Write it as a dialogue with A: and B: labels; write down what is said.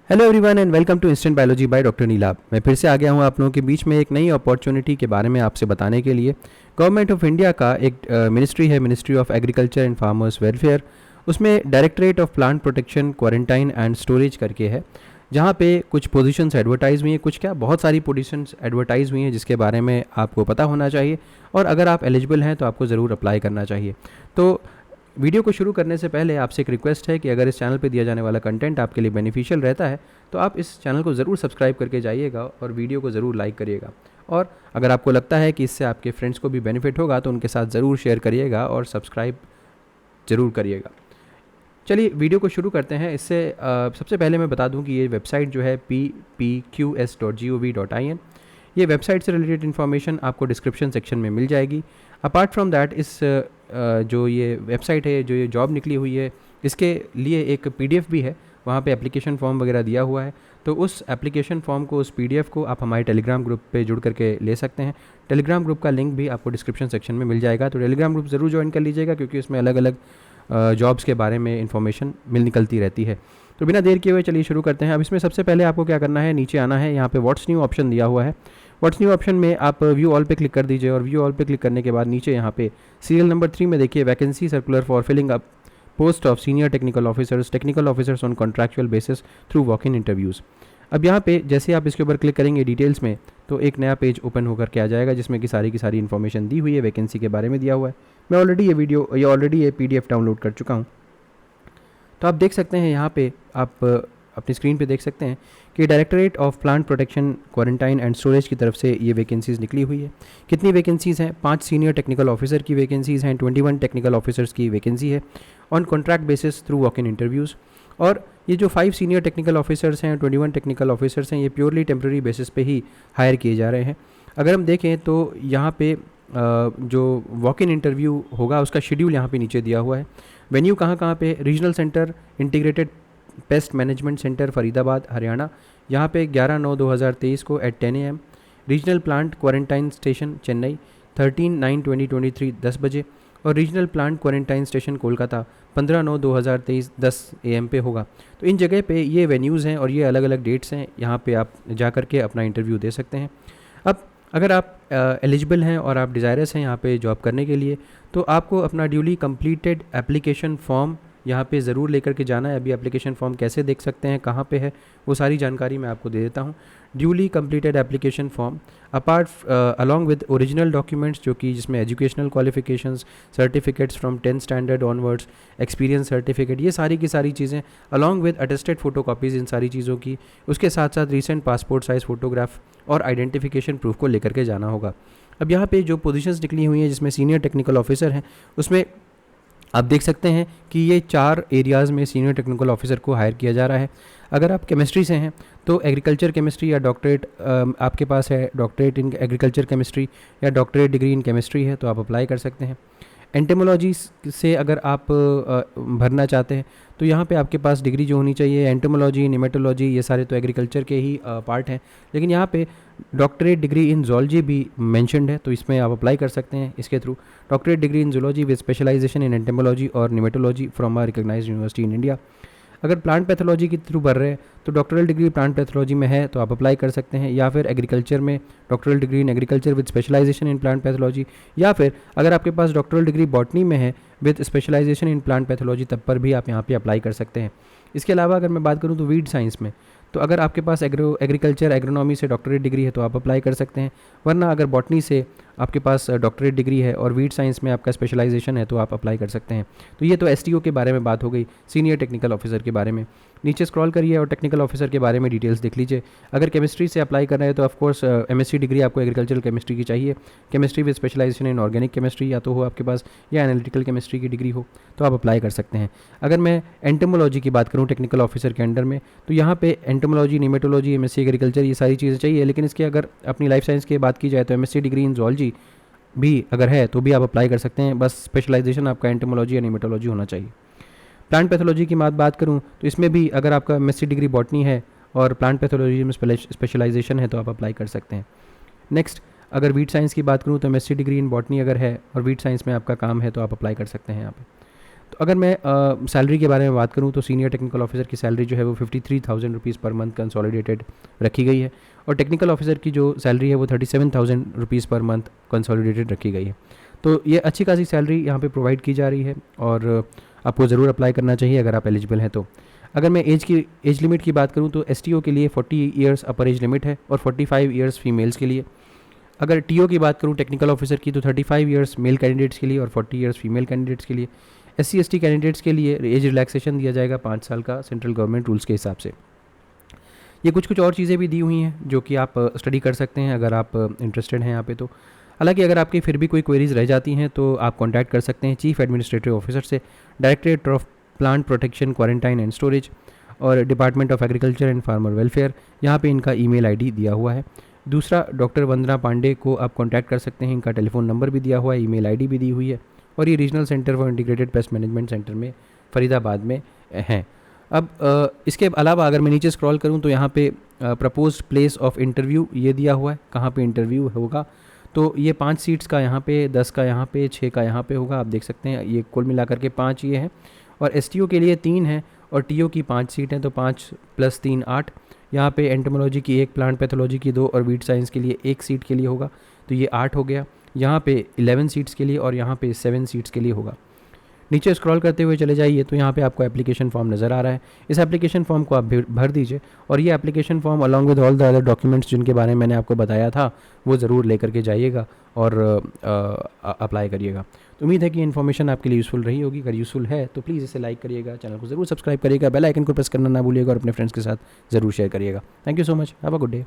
A: Hello everyone and welcome to instant biology by doctor Neelabh. मैं फिर से आ गया हूं आप लोगों के बीच में एक नई अपॉर्चुनिटी के बारे में आपसे बताने के लिए। गवर्नमेंट ऑफ इंडिया का एक मिनिस्ट्री है, ministry of agriculture and farmers welfare. उसमें directorate of plant protection, quarantine and storage करके है, जहाँ पे कुछ पोजीशंस एडवर्टाइज हुई हैं, कुछ क्या बहुत सारी पोजीशंस एडवर्टाइज हुई हैं जिसके बारे में आपको पता होना चाहिए, और अगर आप एलिजिबल हैं तो आपको ज़रूर अप्लाई करना चाहिए। तो वीडियो को शुरू करने से पहले आपसे एक रिक्वेस्ट है कि अगर इस चैनल पे दिया जाने वाला कंटेंट आपके लिए बेनिफिशियल रहता है तो आप इस चैनल को ज़रूर सब्सक्राइब करके जाइएगा और वीडियो को ज़रूर लाइक करिएगा। और अगर आपको लगता है कि इससे आपके फ्रेंड्स को भी बेनिफिट होगा तो उनके साथ ज़रूर शेयर करिएगा और सब्सक्राइब ज़रूर करिएगा। चलिए वीडियो को शुरू करते हैं। इससे सबसे पहले मैं बता दूं कि ये वेबसाइट जो है ppqs.gov.in, ये वेबसाइट से रिलेटेड इन्फॉर्मेशन आपको डिस्क्रिप्शन सेक्शन में मिल जाएगी। अपार्ट फ्रॉम दैट इस जो ये वेबसाइट है, जो ये जॉब निकली हुई है, इसके लिए एक पीडीएफ भी है, वहाँ पे एप्लीकेशन फॉर्म वगैरह दिया हुआ है। तो उस एप्लीकेशन फॉर्म को, उस पीडीएफ को आप हमारे टेलीग्राम ग्रुप पे जुड़ करके ले सकते हैं। टेलीग्राम ग्रुप का लिंक भी आपको डिस्क्रिप्शन सेक्शन में मिल जाएगा, तो टेलीग्राम ग्रुप ज़रूर ज्वाइन कर लीजिएगा क्योंकि उसमें अलग अलग जॉब्स के बारे में इन्फॉर्मेशन निकलती रहती है। तो बिना देर किए हुए चलिए शुरू करते हैं। अब इसमें सबसे पहले आपको क्या करना है, नीचे आना है, यहाँ पे व्हाट्स न्यू ऑप्शन दिया हुआ है। व्हाट्स न्यू ऑप्शन में आप व्यू ऑल पे क्लिक कर दीजिए, और व्यू ऑल पे क्लिक करने के बाद नीचे यहाँ पे सीरियल नंबर 3 में देखिए vacancy circular for filling up post of senior technical officers on contractual basis through walk in interviews. अब यहाँ पे जैसे आप इसके ऊपर क्लिक करेंगे डिटेल्स में, तो एक नया पेज ओपन होकर के आ जाएगा जिसमें कि सारी की सारी इन्फॉर्मेशन दी हुई है, वैकेंसी के बारे में दिया हुआ है। मैं ऑलरेडी ये पीडीएफ डाउनलोड कर चुका हूँ। तो आप देख सकते हैं यहाँ पे, आप अपनी स्क्रीन पे देख सकते हैं कि directorate of plant protection, quarantine and storage की तरफ से ये वैकेंसीज़ निकली हुई है। कितनी वैकेंसीज़ हैं? 5 सीनियर टेक्निकल ऑफिसर की वैकेंसीज़ हैं, 21 टेक्निकल ऑफिसर्स की वैकेंसी है on contract basis through walk in interviews. और ये जो 5 सीनियर टेक्निकल ऑफिसर्स हैं, 21 टेक्निकल ऑफिसर्स हैं, ये प्योरली टेम्प्रेरी बेसिस पे ही हायर किए जा रहे हैं। अगर हम देखें तो यहाँ पे जो वॉक इन इंटरव्यू होगा उसका शेड्यूल यहाँ पे नीचे दिया हुआ है। वेन्यू कहाँ पे? Regional centre integrated pest management centre Faridabad Haryana, यहाँ पे 11/9/2023 को at 10 AM। Regional plant quarantine station Chennai 13/9/2023 10 बजे, और regional plant quarantine station Kolkata 15/9/2023 10 AM पे होगा। तो इन जगह पे ये वेन्यूज़ हैं और ये अलग अलग डेट्स हैं, यहाँ पे आप जा कर के अपना इंटरव्यू दे सकते हैं। अब अगर आप एलिजिबल हैं और आप डिज़ायरस हैं यहाँ पे जॉब करने के लिए, तो आपको अपना ड्यूली कंप्लीटेड एप्लीकेशन फॉर्म यहाँ पे ज़रूर लेकर के जाना है। अभी एप्लीकेशन फॉर्म कैसे देख सकते हैं, कहाँ पे है, वो सारी जानकारी मैं आपको दे देता हूँ। Duly completed application form along with original documents, जो कि जिसमें educational qualifications, certificates from 10th standard onwards, experience certificate, ये सारी की सारी चीज़ें along with attested photo copies इन सारी चीज़ों की। उसके साथ साथ रिसेंट पासपोर्ट साइज़ फ़ोटोग्राफ और आइडेंटिफिकेशन प्रूफ को लेकर के जाना होगा। अब यहाँ पे जो पोजीशंस निकली हुई हैं जिसमें सीनियर टेक्निकल ऑफिसर हैं, उसमें आप देख सकते हैं कि ये 4 एरियाज़ में सीनियर टेक्निकल ऑफिसर को हायर किया जा रहा है। अगर आप केमिस्ट्री से हैं तो एग्रीकल्चर केमिस्ट्री या डॉक्टरेट आपके पास है, डॉक्टरेट इन एग्रीकल्चर केमिस्ट्री या डॉक्टरेट डिग्री इन केमिस्ट्री है, तो आप अप्लाई कर सकते हैं। एंटोमोलॉजी से अगर आप भरना चाहते हैं तो यहाँ पे आपके पास डिग्री जो होनी चाहिए, एंटोमोलॉजी, निमेटोलॉजी, ये सारे तो एग्रीकल्चर के ही पार्ट हैं, लेकिन यहाँ पे डॉक्टरेट डिग्री इन जूलॉजी भी मेंशन्ड है, तो इसमें आप अप्लाई कर सकते हैं इसके through. Doctorate degree in zoology with specialisation in entomology और nematology from a recognised university in India. अगर प्लांट पैथोलॉजी के थ्रू भर रहे हैं तो डॉक्टरल डिग्री प्लांट पैथोलॉजी में है तो आप अप्लाई कर सकते हैं, या फिर एग्रीकल्चर में doctoral degree in agriculture with specialisation in plant pathology, या फिर अगर आपके पास डॉक्टरल डिग्री बॉटनी में है with specialisation in plant pathology, तब पर भी आप यहाँ पे अप्लाई कर सकते हैं। इसके अलावा अगर मैं बात करूँ तो वीड साइंस में, तो अगर आपके पास एग्रीकल्चर एग्रोनॉमी से डॉक्टरेट डिग्री है तो आप अप्लाई कर सकते हैं, वरना अगर बॉटनी से आपके पास डॉक्टरेट डिग्री है और वीड साइंस में आपका स्पेशलाइजेशन है तो आप अप्लाई कर सकते हैं। तो ये तो एसटीओ के बारे में बात हो गई, सीनियर टेक्निकल ऑफिसर के बारे में। नीचे स्क्रॉल करिए और टेक्निकल ऑफिसर के बारे में डिटेल्स देख लीजिए। अगर केमिस्ट्री से अप्लाई करना है तो ऑफकोर्स एमएससी डिग्री आपको एग्रीकल्चरल केमिस्ट्री की चाहिए, chemistry with specialisation in organic chemistry या तो हो आपके पास, या एनालिटिकल केमिस्ट्री की डिग्री हो, तो आप अप्लाई कर सकते हैं। अगर मैं एंटोमोलॉजी की बात करूँ टेक्निकल ऑफिसर के अंडर में, तो यहाँ पे एंटोमोलॉजी, निमेटोलॉजी, एमएससी एग्रीकल्चर, ये सारी चीज़ें चाहिए, लेकिन इसके अगर अपनी लाइफ साइंस की बात की जाए तो एमएससी डिग्री इन जूलॉजी भी अगर है तो भी आप अप्लाई कर सकते हैं, बस स्पेशलाइजेशन आपका एंटोमोलॉजी या निमेटोलॉजी होना चाहिए। प्लांट पैथोलॉजी की बात करूँ तो इसमें भी अगर आपका एमएससी डिग्री बॉटनी है और प्लांट पैथोलॉजी में स्पेशलाइजेशन है तो आप अप्लाई कर सकते हैं। नेक्स्ट, अगर वीट साइंस की बात करूँ तो एमएससी डिग्री इन बॉटनी अगर है और वीट साइंस में आपका काम है तो आप अप्लाई कर सकते हैं यहाँ पे। तो अगर मैं सैलरी के बारे में बात करूँ तो सीनियर टेक्निकल ऑफिसर की सैलरी जो है वो 53,000 रुपीज़ पर मंथ कंसोलिडेटेड रखी गई है, और टेक्निकल ऑफिसर की जो सैलरी है वो 37,000 रुपीज़ पर मंथ कंसोलिडेटेड रखी गई है। तो ये अच्छी खासी सैलरी यहाँ पे प्रोवाइड की जा रही है, और आपको ज़रूर अप्लाई करना चाहिए अगर आप एलिजिबल हैं तो। अगर मैं एज लिमिट की बात करूँ तो एसटीओ के लिए 40 इयर्स अपर एज लिमिट है और 45 इयर्स फीमेल्स के लिए। अगर टीओ की बात करूँ टेक्निकल ऑफिसर की तो 35 इयर्स मेल कैंडिडेट्स के लिए और 40 इयर्स फीमेल कैंडिडेट्स के लिए। SC/ST कैंडिडेट्स के लिए एज रिलैक्सेशन दिया जाएगा 5 साल का सेंट्रल गवर्नमेंट रूल्स के हिसाब से। ये कुछ और चीज़ें भी दी हुई हैं जो कि आप स्टडी कर सकते हैं अगर आप इंटरेस्टेड हैं यहाँ पे तो। हालांकि अगर आपकी फिर भी कोई क्वेरीज रह जाती हैं तो आप कांटेक्ट कर सकते हैं चीफ एडमिनिस्ट्रेटिव ऑफिसर से, directorate of plant protection quarantine and storage और department of agriculture and farmer welfare. यहाँ पे इनका ईमेल आईडी दिया हुआ है। दूसरा, डॉक्टर वंदना पांडे को आप कांटेक्ट कर सकते हैं, इनका टेलीफोन नंबर भी दिया हुआ है, ईमेल आईडी भी दी हुई है, और ये regional centre for integrated pest management centre में फरीदाबाद में हैं। अब इसके अलावा अगर मैं नीचे स्क्रॉल करूं तो यहाँ पे प्रपोज्ड प्लेस ऑफ इंटरव्यू ये दिया हुआ है, कहाँ पे इंटरव्यू होगा। तो ये 5 सीट्स का यहाँ पे, 10 का यहाँ पे, 6 का यहाँ पे होगा। आप देख सकते हैं ये कुल मिलाकर के 5 ये हैं, और एसटीओ के लिए 3 है और टीओ की 5 सीट हैं, तो 5 + 3 8। यहाँ पे एंटोमोलॉजी की 1, प्लांट पैथोलॉजी की 2 और वीट साइंस के लिए 1 सीट के लिए होगा, तो ये 8 हो गया। यहाँ पे 11 सीट्स के लिए और यहाँ पे 7 सीट्स के लिए होगा। नीचे स्क्रॉल करते हुए चले जाइए तो यहाँ पे आपको एप्लीकेशन फॉर्म नज़र आ रहा है। इस एप्लीकेशन फॉर्म को आप भर दीजिए, और ये application form along with all the other documents जिनके बारे में मैंने आपको बताया था वो ज़रूर लेकर के जाइएगा और अप्लाई करिएगा। तो उम्मीद है कि इन्फॉर्मेशन आपके लिए यूज़फुल रही होगी। अगर यूज़फुल है तो प्लीज़ इसे लाइक करिएगा, चैनल को ज़रूर सब्सक्राइब करिएगा, बेल आइकन को प्रेस करना ना भूलिएगा और अपने फ्रेंड्स के साथ ज़रूर शेयर करिएगा। Thank you so much, have a good day.